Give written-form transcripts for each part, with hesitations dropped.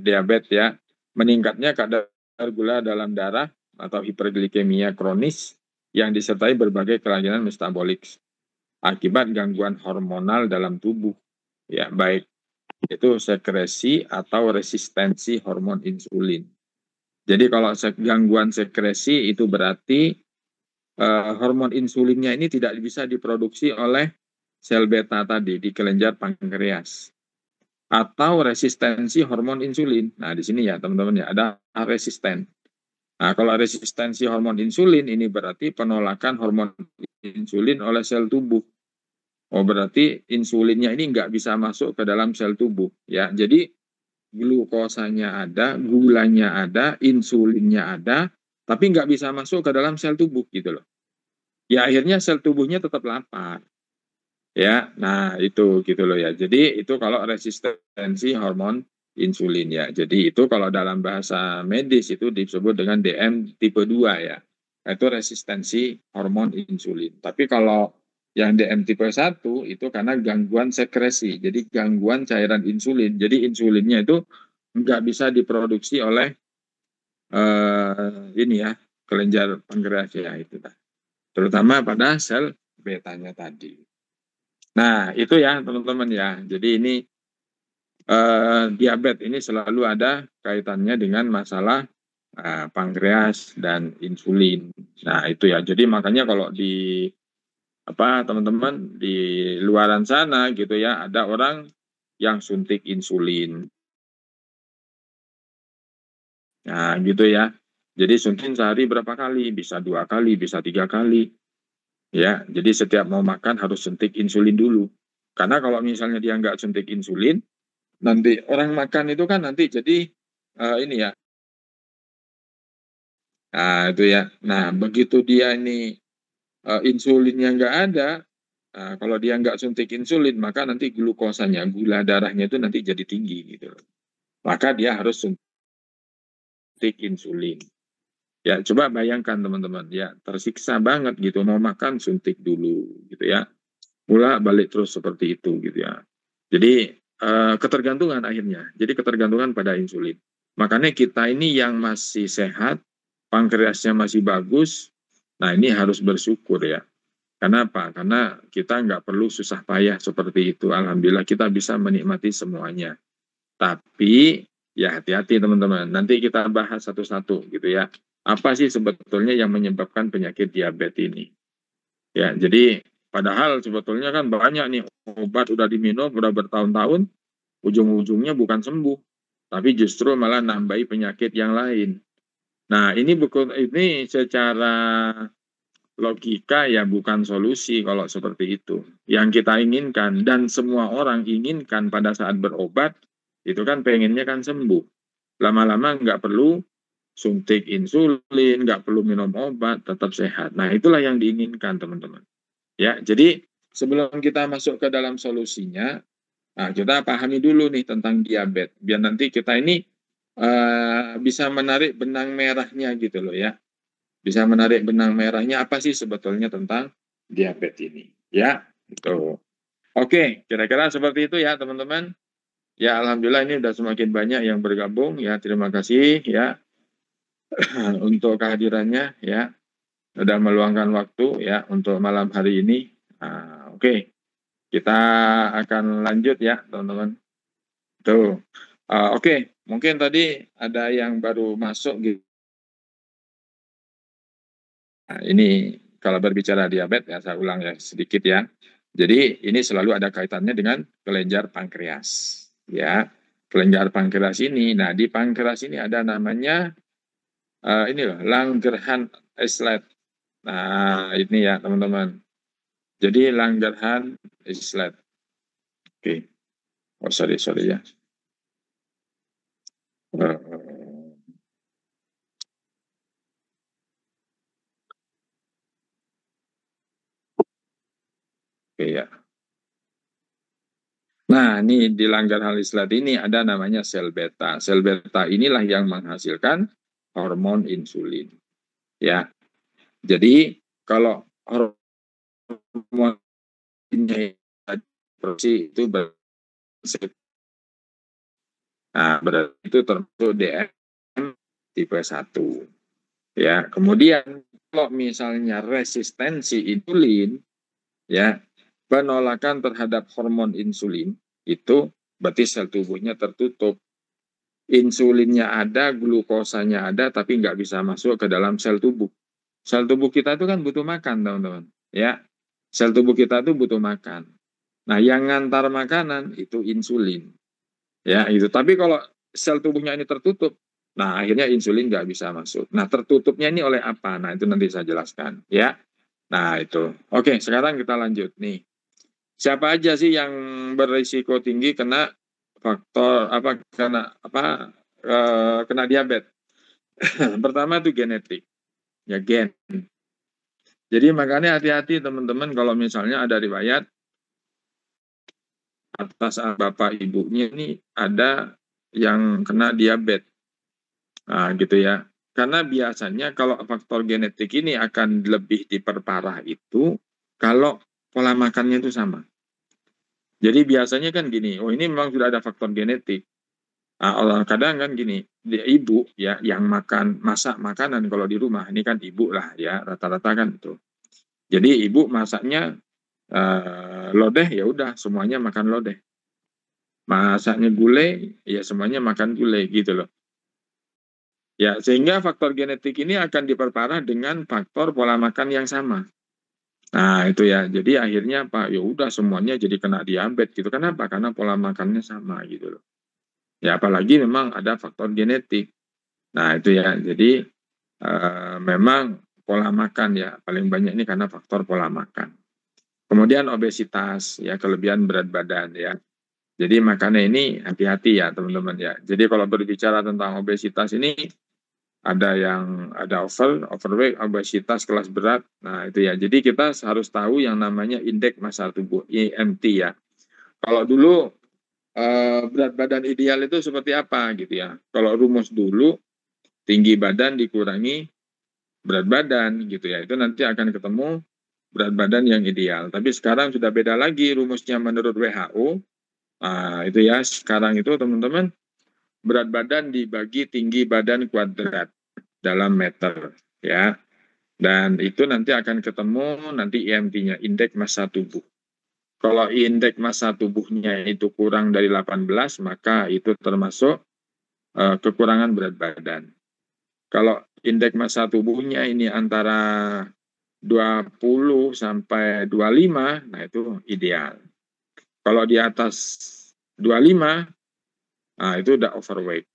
diabetes ya, meningkatnya kadar gula dalam darah atau hiperglikemia kronis yang disertai berbagai kelainan metabolik akibat gangguan hormonal dalam tubuh, ya baik itu sekresi atau resistensi hormon insulin. Jadi kalau gangguan sekresi itu berarti hormon insulinnya ini tidak bisa diproduksi oleh sel beta tadi di kelenjar pankreas. Atau resistensi hormon insulin. Nah, di sini ya teman-teman ya, ada resisten. Nah, kalau resistensi hormon insulin ini berarti penolakan hormon insulin oleh sel tubuh. Oh, berarti insulinnya ini nggak bisa masuk ke dalam sel tubuh. Ya, jadi glukosanya ada, gulanya ada, insulinnya ada, tapi nggak bisa masuk ke dalam sel tubuh gitu loh. Ya, akhirnya sel tubuhnya tetap lapar. Ya, nah itu gitu loh ya. Jadi itu kalau resistensi hormon insulin ya. Jadi itu kalau dalam bahasa medis itu disebut dengan DM tipe 2 ya. Itu resistensi hormon insulin. Tapi kalau yang DM tipe 1 itu karena gangguan sekresi. Jadi gangguan cairan insulin. Jadi insulinnya itu nggak bisa diproduksi oleh ini ya, kelenjar pankreas ya itu. Terutama pada sel betanya tadi. Nah, itu ya teman-teman ya. Jadi ini diabetes ini selalu ada kaitannya dengan masalah pankreas dan insulin. Nah, itu ya. Jadi makanya kalau di apa teman-teman di luaran sana gitu ya, ada orang yang suntik insulin. Nah, gitu ya. Jadi suntik sehari berapa kali? Bisa 2 kali, bisa 3 kali. Ya, jadi setiap mau makan harus suntik insulin dulu. Karena kalau misalnya dia nggak suntik insulin, nanti orang makan itu kan nanti jadi ini ya. Nah, itu ya. Nah, begitu dia ini insulinnya nggak ada, nah, kalau dia nggak suntik insulin, maka nanti glukosanya, gula darahnya itu nanti jadi tinggi gitu. Maka dia harus suntik insulin. Ya, coba bayangkan teman-teman, ya tersiksa banget gitu, mau makan suntik dulu gitu ya. Mula balik terus seperti itu gitu ya. Jadi ketergantungan akhirnya. Jadi ketergantungan pada insulin. Makanya kita ini yang masih sehat, pankreasnya masih bagus, nah ini harus bersyukur ya. Karena apa? Karena kita nggak perlu susah payah seperti itu. Alhamdulillah kita bisa menikmati semuanya. Tapi ya hati-hati teman-teman. Nanti kita bahas satu-satu gitu ya. Apa sih sebetulnya yang menyebabkan penyakit diabetes ini? Ya, jadi padahal sebetulnya kan banyak nih obat udah diminum udah bertahun-tahun, ujung-ujungnya bukan sembuh, tapi justru malah nambahi penyakit yang lain. Nah, ini secara logika ya bukan solusi kalau seperti itu. Yang kita inginkan dan semua orang inginkan pada saat berobat itu kan pengennya kan sembuh. Lama-lama nggak perlu suntik insulin, nggak perlu minum obat, tetap sehat. Nah, itulah yang diinginkan teman-teman. Ya, jadi sebelum kita masuk ke dalam solusinya, nah kita pahami dulu nih tentang diabetes, biar nanti kita ini bisa menarik benang merahnya gitu loh ya. Bisa menarik benang merahnya apa sih sebetulnya tentang diabetes ini. Ya, itu. Oke, kira-kira seperti itu ya teman-teman. Ya, alhamdulillah ini sudah semakin banyak yang bergabung ya. Terima kasih ya untuk kehadirannya ya. Sudah meluangkan waktu ya untuk malam hari ini. Oke. Kita akan lanjut ya, teman-teman. Tuh. Oke, mungkin tadi ada yang baru masuk gitu. Nah, ini kalau berbicara diabetes ya, saya ulang ya sedikit ya. Jadi ini selalu ada kaitannya dengan kelenjar pankreas. Ya, kelenjar pankreas ini. Nah, di pankreas ini ada namanya ini loh, Langerhans-Islet. Nah, ini ya, teman-teman. Jadi Langerhans-Islet. Oke. Oh, sorry ya. Oke ya. Nah, ini di Langerhans-Islet ini ada namanya sel beta. Sel beta inilah yang menghasilkan hormon insulin. Ya. Jadi kalau hormon ini produksi itu Nah, berarti itu termasuk DM tipe 1. Ya, kemudian kalau misalnya resistensi insulin, ya, penolakan terhadap hormon insulin itu berarti sel tubuhnya tertutup. Insulinnya ada, glukosanya ada, tapi nggak bisa masuk ke dalam sel tubuh. Sel tubuh kita itu kan butuh makan, teman-teman. Ya, sel tubuh kita itu butuh makan. Nah, yang ngantar makanan itu insulin. Ya, itu. Tapi kalau sel tubuhnya ini tertutup, nah akhirnya insulin nggak bisa masuk. Nah, tertutupnya ini oleh apa? Nah, itu nanti saya jelaskan. Ya, nah itu. Oke, sekarang kita lanjut nih. Siapa aja sih yang berisiko tinggi kena faktor apa kena diabetes? Pertama itu genetik, ya gen. Jadi makanya hati-hati teman-teman kalau misalnya ada riwayat atas bapak ibunya ini ada yang kena diabetes, nah, gitu ya. Karena biasanya kalau faktor genetik ini akan lebih diperparah itu kalau pola makannya itu sama. Jadi biasanya kan gini, oh ini memang sudah ada faktor genetik. Nah, kadang kan gini, ibu ya yang masak makanan kalau di rumah ini kan ibu lah ya rata-rata kan itu. Jadi ibu masaknya lodeh ya udah semuanya makan lodeh. Masaknya gulai ya semuanya makan gulai gitu loh. Ya sehingga faktor genetik ini akan diperparah dengan faktor pola makan yang sama. Nah itu ya. Jadi akhirnya Pak ya udah semuanya jadi kena diabetes gitu. Kenapa? Karena pola makannya sama gitu loh. Ya apalagi memang ada faktor genetik. Nah itu ya. Jadi memang pola makan ya paling banyak ini karena faktor pola makan. Kemudian obesitas ya kelebihan berat badan ya. Jadi makanya ini hati-hati ya teman-teman ya. Jadi kalau berbicara tentang obesitas ini ada overweight, obesitas kelas berat. Nah itu ya. Jadi kita harus tahu yang namanya indeks massa tubuh IMT ya. Kalau dulu berat badan ideal itu seperti apa gitu ya. Kalau rumus dulu tinggi badan dikurangi berat badan gitu ya. Itu nanti akan ketemu berat badan yang ideal. Tapi sekarang sudah beda lagi rumusnya menurut WHO. Nah, itu ya, sekarang itu teman-teman berat badan dibagi tinggi badan kuadrat dalam meter ya. Dan itu nanti akan ketemu nanti IMT-nya, indeks massa tubuh. Kalau indeks massa tubuhnya itu kurang dari 18, maka itu termasuk kekurangan berat badan. Kalau indeks massa tubuhnya ini antara 20 sampai 25, nah itu ideal. Kalau di atas 25, nah itu udah overweight.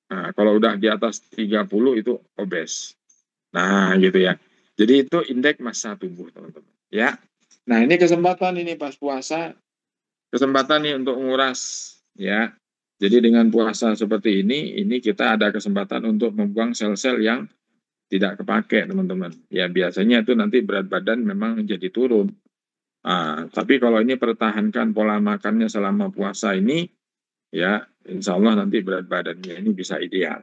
Nah, kalau udah di atas 30 itu obes. Nah, gitu ya. Jadi itu indeks massa tubuh, teman-teman. Ya. Nah, ini kesempatan ini pas puasa, kesempatan nih untuk nguras, ya. Jadi dengan puasa seperti ini kita ada kesempatan untuk membuang sel-sel yang tidak kepake, teman-teman. Ya, biasanya itu nanti berat badan memang jadi turun. Nah, tapi kalau ini pertahankan pola makannya selama puasa ini, ya, insya Allah nanti berat badannya ini bisa ideal.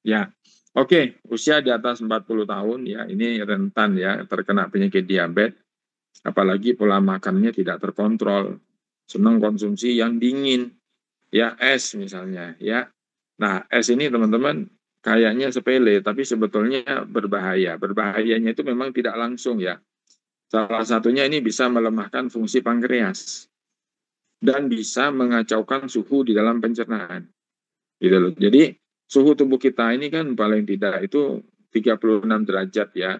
Ya, oke, usia di atas 40 tahun, ya, ini rentan ya, terkena penyakit diabetes, apalagi pola makannya tidak terkontrol, senang konsumsi yang dingin, ya, es misalnya, ya. Nah, es ini teman-teman kayaknya sepele, tapi sebetulnya berbahaya. Berbahayanya itu memang tidak langsung ya. Salah satunya ini bisa melemahkan fungsi pankreas dan bisa mengacaukan suhu di dalam pencernaan. Gitu loh. Jadi suhu tubuh kita ini kan paling tidak itu 36 derajat ya.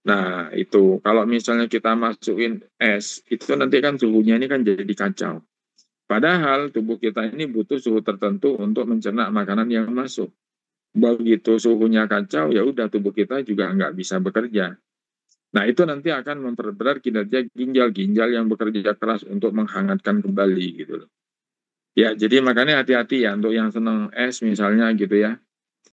Nah, itu kalau misalnya kita masukin es, itu nanti kan suhunya ini kan jadi kacau. Padahal tubuh kita ini butuh suhu tertentu untuk mencerna makanan yang masuk. Begitu suhunya kacau, ya udah tubuh kita juga nggak bisa bekerja. Nah, itu nanti akan memperberat kinerja ginjal-ginjal yang bekerja keras untuk menghangatkan kembali gitu loh. Ya, jadi makanya hati-hati ya untuk yang senang es misalnya gitu ya.